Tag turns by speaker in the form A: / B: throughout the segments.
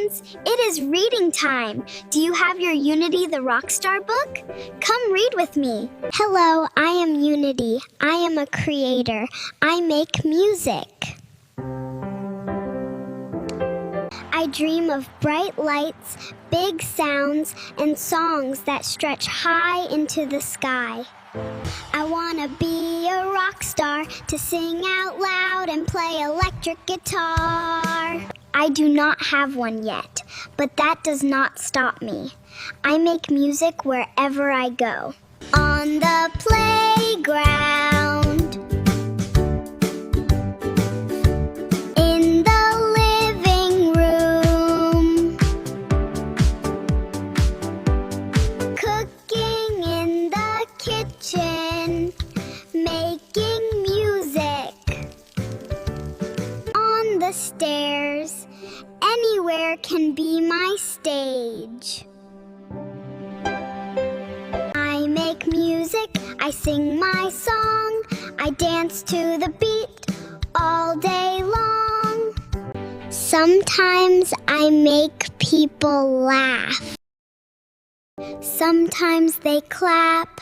A: friends, it is reading time. Do you have your Unity the Rockstar book? Come read with me. Hello, I am Unity. I am a creator. I make music. I dream of bright lights, big sounds, and songs that stretch high into the sky. I wanna be a rock star to sing out loud and play electric guitar. I do not have one yet, but that does not stop me. I make music wherever I go. On the playground, in the living room, cooking in the kitchen, making music. On the stairs, anywhere can be my stage. I make music, I sing my song, I dance to the beat all day long. Sometimes I make people laugh. Sometimes they clap.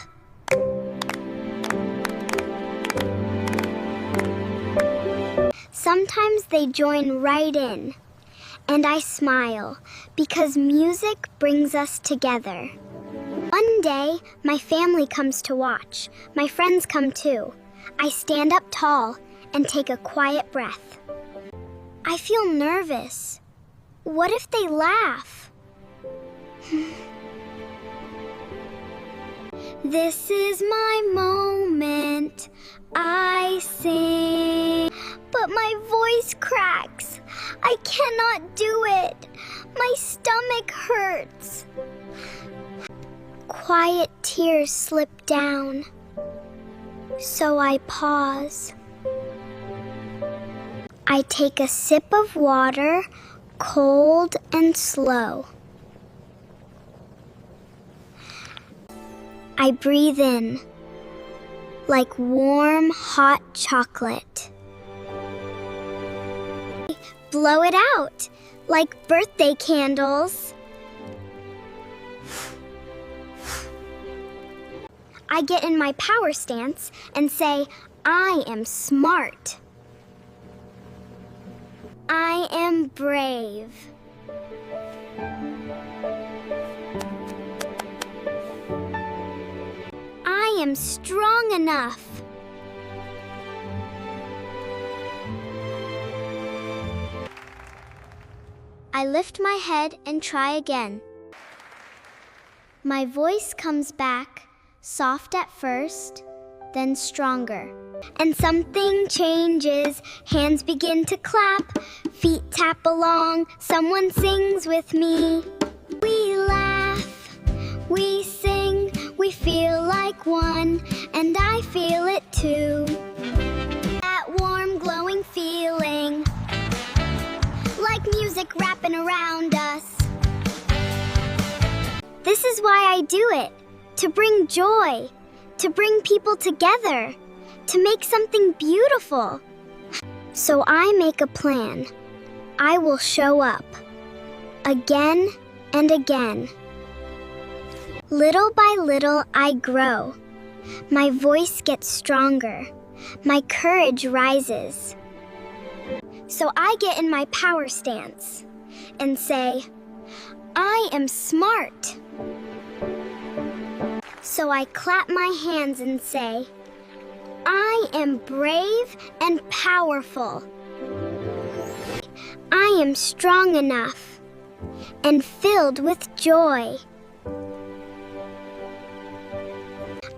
A: Sometimes they join right in. And I smile, because music brings us together. One day, my family comes to watch. My friends come too. I stand up tall and take a quiet breath. I feel nervous. What if they laugh? This is my moment, I sing. But my voice cracks. I cannot do it. My stomach hurts. Quiet tears slip down, so I pause. I take a sip of water, cold and slow. I breathe in, like warm, hot chocolate. Blow it out, like birthday candles. I get in my power stance and say, I am smart. I am brave. I am strong enough. I lift my head and try again. My voice comes back, soft at first, then stronger. And something changes, hands begin to clap, feet tap along, someone sings with me. We laugh, we sing, we feel like one, and I feel it too. That warm, glowing feeling, like music wrapping around us. This is why I do it, to bring joy, to bring people together, to make something beautiful. So I make a plan. I will show up, again and again. Little by little I grow. My voice gets stronger. My courage rises. So I get in my power stance and say, I am smart. So I clap my hands and say, I am brave and powerful. I am strong enough and filled with joy.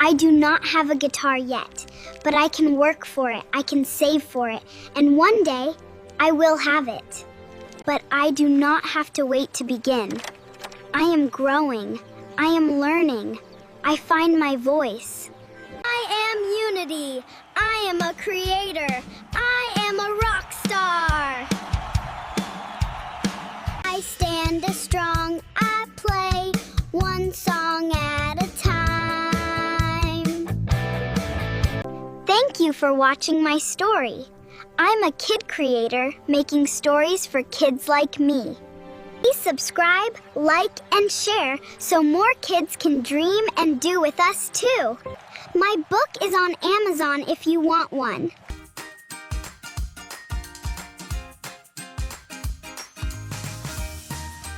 A: I do not have a guitar yet, but I can work for it, I can save for it, and one day I will have it. But I do not have to wait to begin. I am growing, I am learning, I find my voice. I am Unity, I am a creator, I am a rock star. I stand as strong, I play one song at a time. Thank you for watching my story. I'm a kid creator making stories for kids like me. Please subscribe, like, and share so more kids can dream and do with us too. My book is on Amazon if you want one.